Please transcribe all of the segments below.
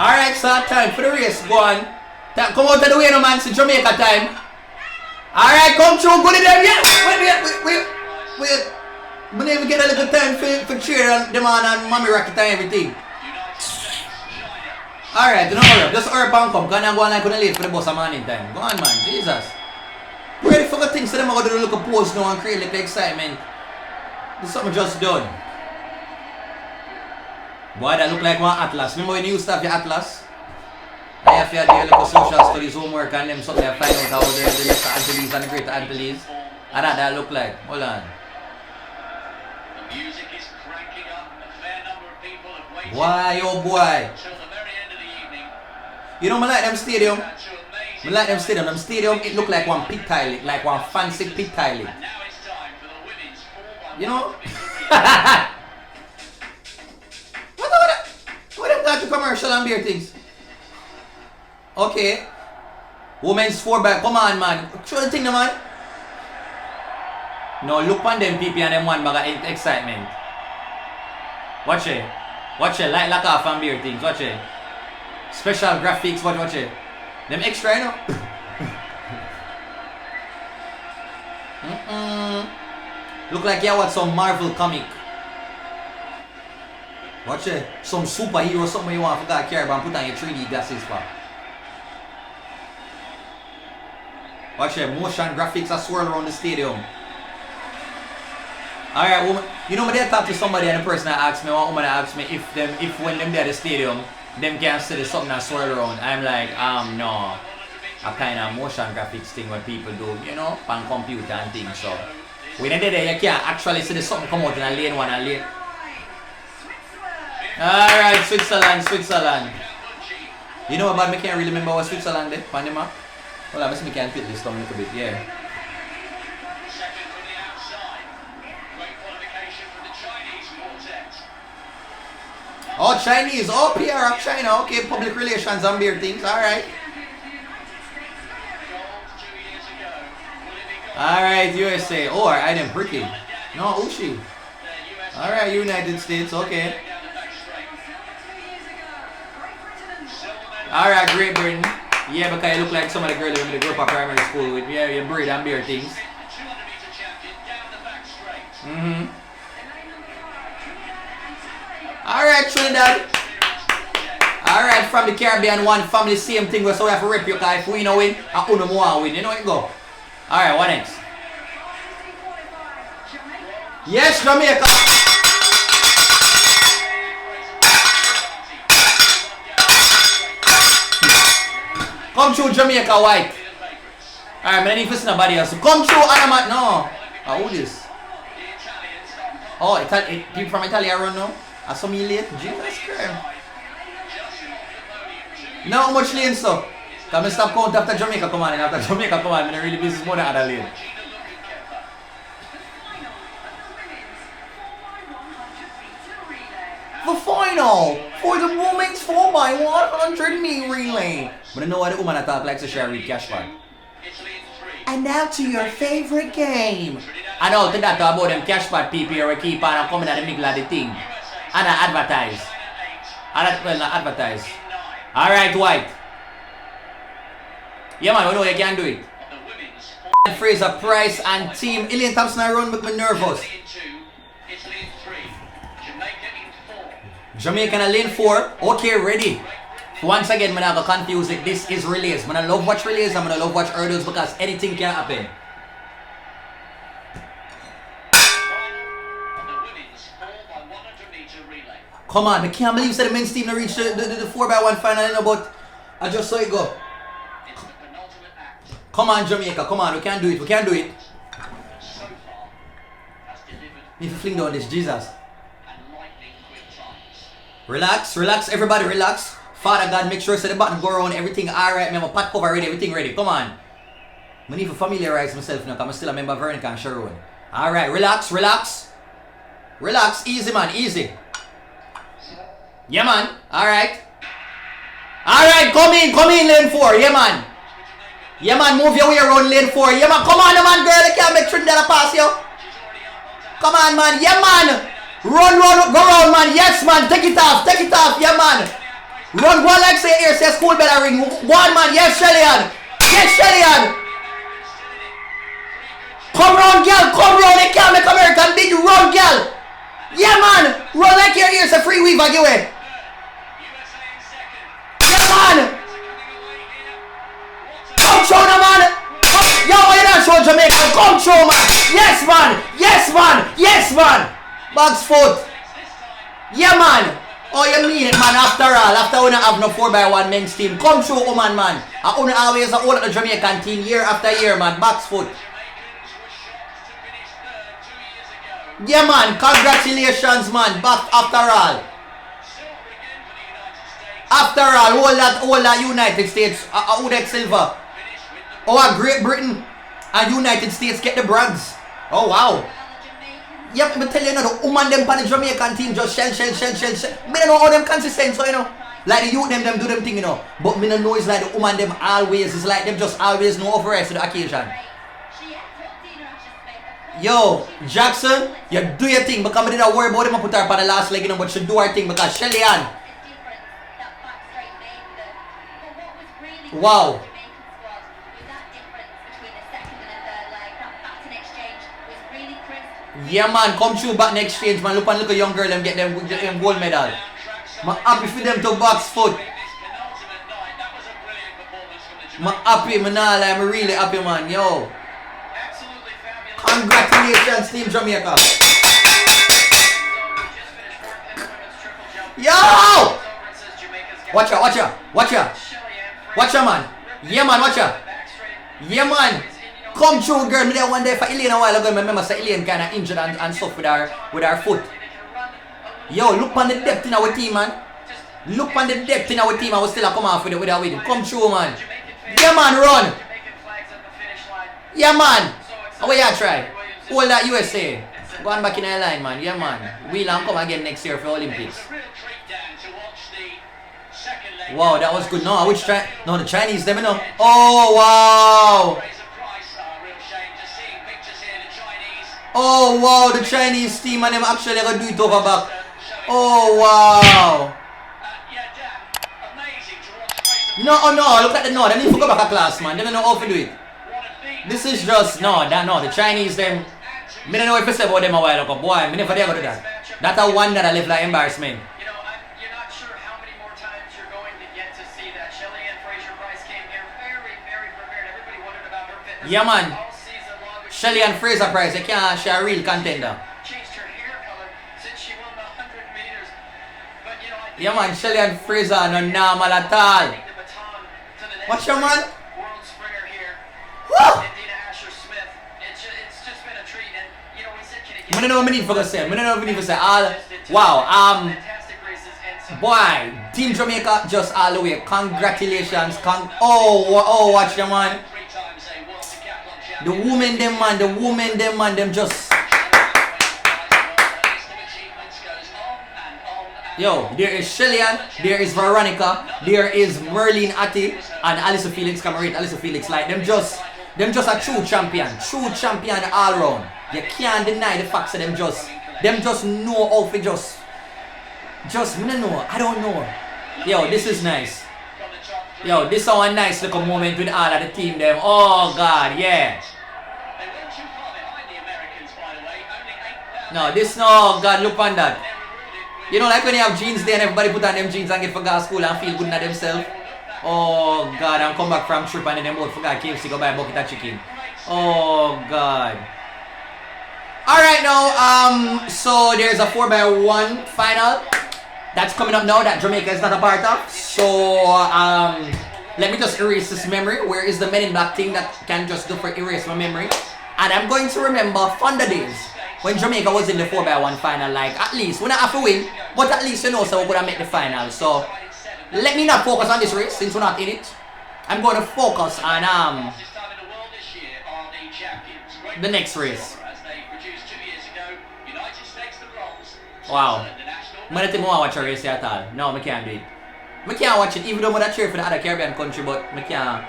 Alright, start time for the race. Go on. Come out of the way, no man. It's Jamaica time. Alright, come through. Good in there. Yeah. Wait. We never get a little time for cheer them on and mommy rocket and everything. Alright, don't hurry up. Just hurry up and come. Can I go on like on the late for the bus a morning time? Go on, man. Jesus. Ready for the things so them are going to do a little pose now and create a little excitement. This is something just done. Boy, that look like one atlas. Remember when you used to have your atlas? I have to do a little social studies homework and them something I find out how the Lesser Antilles and the Greater Antilles. And that look like. Hold on. The music is cranking up. A fair number of people have waited. Why, oh boy. Until the very end of the evening. You know, I like them stadium. I like them stadium. Them stadium, it look like one pit tile, like one fancy pit tile. And now it's time for the women's 4x100m. You know? What them got to commercial and beer things? Okay. Women's 4x. Come on, man. Show the thing, no, man. No, look on them people and them one bag of excitement. Watch it. Watch it. Like off and beer things. Watch it. Special graphics. Watch it. Them extra, you know? Look like you watch some Marvel comic. Watch it. Some superhero, something you want to care about and put on your 3D glasses for. Watch it. Motion graphics are swirl around the stadium. Alright, woman. You know, when they talk to somebody and the person that asks me, one woman asks me if when them there at the stadium, them can see there's something that swirl around. I'm like, no. A kind of motion graphics thing what people do, you know, on computer and things. So when they're there, you can't actually see there's something come out in a lane one and lane. Alright, Switzerland. You know about me can't really remember what Switzerland is on the map? Well, I me can fit this down a little bit, yeah. Second from the outside. Great qualification for the Chinese quartet. Oh, Chinese. Oh, PR of China. Okay, public relations and beer things. Alright. Alright, USA. Oh, I them pretty. No, Ushi. Alright, United States. Okay. Alright, Great Britain. Yeah, because you look like some of the girls who grew up at primary school with your bread and beer things. Alright, Trinidad. Alright, from the Caribbean, one family, same thing. So we have to rep you guys. If we know win, and who more win. You know it go. Alright, what next? Yes, Jamaica. Come through Jamaica, white. Alright, I need to listen to somebody else. Come through Anamat. No. Who this? Oh, people from Italy are run now? I saw me late. Jesus Christ. Now how much lane so? Can I stop count after Jamaica come on? After Jamaica come on, I'm really busy more than other lane. The final for the women's 4x100m relay. But I know why the woman attack likes to share with cash back. And now to your favorite game. And all to that about them cash pad people here we keep on coming at the middle of the thing. And I advertise. Well, not advertise. Alright, white. Yeah man, we know you can do it. Fraser-Pryce and team. Elaine Thompson I run with me nervous. Jamaican lane 4. Okay, ready. Once again, I'm not confuse it. This is relays. I love watch relays. I'm gonna love watch hurdles because anything can happen. Come on, I can't believe that the men's team to reach the 4x1 final, you know, but I just saw it go. Come on, Jamaica. Come on, we can do it. We can do it. Need to fling down this, Jesus. Relax, everybody, relax. Father God, make sure so the button go around, everything alright. Remember, pot cover ready, everything ready. Come on. I need to familiarize myself now because I'm still a member of Veronica and Sharon. Alright, relax. Relax, easy man, easy. Yeah man, alright. Alright, come in lane 4, yeah man. Yeah man, move your way around lane 4. Yeah man, come on man, girl, you can't make Trinidad pass you. Come on man, yeah man. Run, go around man, yes man, take it off, yeah man. Run one like say here, say school bell ring. One man, yes Shelly-Ann. Yes Shelly-Ann. Come round, girl, come round. They can't make American beat you. Run, girl. Yeah, man. Run like your ears a free weave, give it. Yeah, man. Come show them, man. Yo, why you not show Jamaica? Come show, man. Yes, man. Yes, man. Yes, man. Box foot. Yeah, man. Oh, you mean it, man. After all, after we don't have no 4x1 men's team, come show, man, man. I only always hold up the Jamaican team year after year, man. Box foot. Yeah, man. Congratulations, man. Back after all. After all that United States, Udek Silver. Oh, Great Britain and United States get the brags. Oh, wow. Yep, me tell you, the woman them pan the Jamaican team just shell. Me don't know how them consistent, so, like the youth them do them thing, But me don't know it's like the woman them always, it's like them just always know over rest to the occasion. Yo, Jackson, you do your thing because I didn't worry about him and put her on the last leg, but she do her thing because Shelly-Ann. Wow. Yeah, man, come through back next exchange, man. Look at young girl, them get them gold medal. I'm happy for them to box foot. I'm happy, I'm really happy, man. Yo. Congratulations, Team Jamaica. Yo! Watch ya, man. Yeah, man, watch ya. Yeah, man. Come through, girl. Me there one day for Elaine a while ago. I remember say Elaine kind of injured and stuff with her foot. Yo, look on the depth in our team, man. Look on the depth in our team. I was still come off with her with him. Come through, man. Yeah, man, run. Yeah, man. How you try? Hold that USA. Go on back in the line, man. Yeah, man. We'll come again next year for Olympics. Wow, that was good. No, the Chinese, them, Oh, wow. Oh, wow, the Chinese team and them actually gonna do it over back. Oh, wow. No, look at the they need to go back a class, man. They don't know how to do it. This is just, the Chinese, them, I don't know if I said about them a while ago, boy, I never dare go to that. That's a one that I live like embarrassment. You're not sure how many more times you're going to get to see that. Shelly-Ann Fraser-Pryce came here very, very prepared. Everybody wondered about her fitness. Yeah, man. Shelly-Ann Fraser-Pryce, she's a real contender. Changed her hair color since she won the 100 meters. But, yeah, man, Shelly-Ann Fraser, no normal at all. What's your man? World sprinter here. Woo! I don't know what I need for to say. Wow. Boy, Team Jamaica just all the way. Congratulations. Oh, watch them, man. The women, them just. Yo, there is Shelly-Ann, there is Veronica, there is Merlene Atti, and Alyssa Felix. Cameron, Alyssa Felix. Like them just a true champion all round. You can't deny the facts of them just know how to just I don't know. Yo, this is nice. Yo, this is a nice little moment with all of the team them. Oh God, yeah. No, God, look on that. Like when you have jeans there and everybody put on them jeans and get for go to school and feel good at themselves. Oh God, I'm come back from trip and then them both forgot KFC go buy a bucket of chicken. Oh God. Alright now, so there's a 4x1 final that's coming up now that Jamaica is not a part of. So, let me just erase this memory. Where is the Men in Black thing that can just do for erase my memory? And I'm going to remember fun days when Jamaica was in the 4x1 final. Like, at least, we don't have to win, but at least so we're going to make the final. So, let me not focus on this race since we're not in it. I'm going to focus on the next race. Wow. I don't think I watch a race at all. No, I can't do it. I can't watch it even though I cheer for the other Caribbean country, but I can't.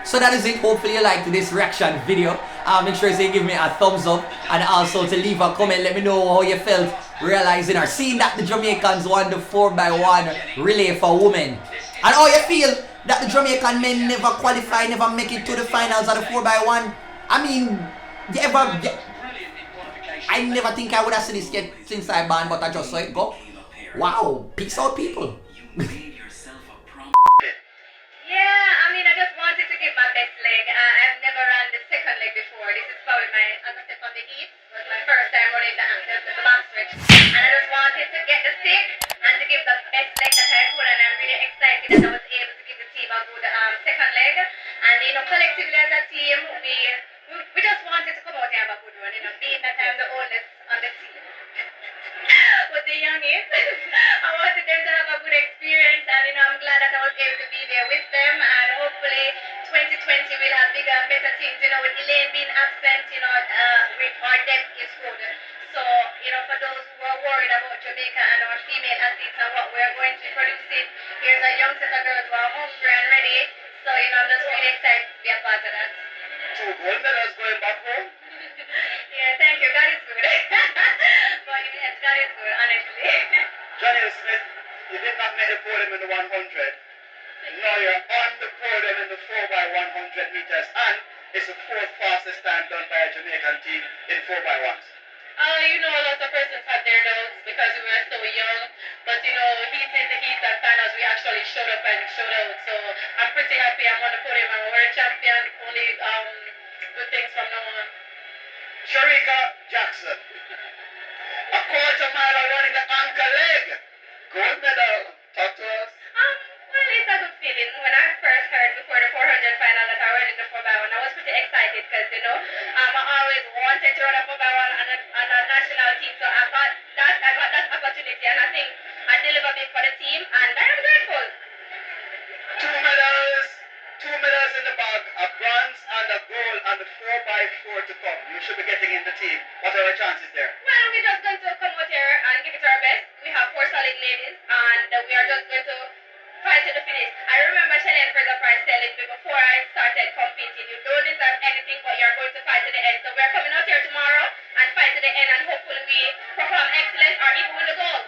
So that is it. Hopefully you liked this reaction video. Make sure you give me a thumbs up and also to leave a comment. Let me know how you felt realizing or seeing that the Jamaicans won the 4x1 relay for women. And how you feel that the Jamaican men never qualify, never make it to the finals of the 4x1. I mean, I never think I would have seen this yet since I banned, but I just saw it go. Wow, peace out, people. Yeah, I mean, I just wanted to give my best leg. I've never run the second leg before. This is probably my, as I said, from the heat. It was my first time running the back stretch. And I just wanted to get the stick and to give the best leg that I could. And I'm really excited that I was able to give the team a good second leg. And, you know, collectively as a team, we just wanted to come out and have a good run. You know, being that I'm the oldest on the team. With the youngest, I wanted them to have a good experience, and you know, I'm glad that I was able to be there with them, and hopefully 2020 we'll have bigger and better things. You know, with Elaine being absent, you know, with our depth is good. So, you know, for those who are worried about Jamaica and our female athletes and what we're going to be producing, here's a young set of girls who are hungry and ready. So, you know, I'm just really excited to be a part of that. 2 gold medals going back home. Yeah, thank you. God is good. But yes, God is good, honestly. Daniel Smith, you did not make the podium in the 100. Now you're on the podium in the 4x100 meters, and it's the 4th fastest time done by a Jamaican team in 4x1s. You know, a lot of persons had their doubts because we were so young. But, you know, in the heats and finals, we actually showed up and showed out. So I'm pretty happy I'm on the podium. I'm a world champion. Only good things from now on. Sharika Jackson, a quarter mile of running the anchor leg. Gold medal. Talk to us. Well, it's a good feeling. When I first heard before the 400 final that I ran in the 4x1, I was pretty excited because, you know, I always wanted to run a 4x1 on a national team. So I got that opportunity, and I think I delivered it for the team, and I am grateful. 2 medals in the bag, a bronze and a gold, and the 4x4 to come. You should be getting in the team. What are our chances there? Well, we're just going to come out here and give it our best. We have 4 solid ladies, and we are just going to fight to the finish. I remember Shelly-Ann Fraser-Pryce telling me before I started competing, you don't deserve anything, but you're going to fight to the end. So we're coming out here tomorrow and fight to the end, and hopefully we perform excellent or even win the gold.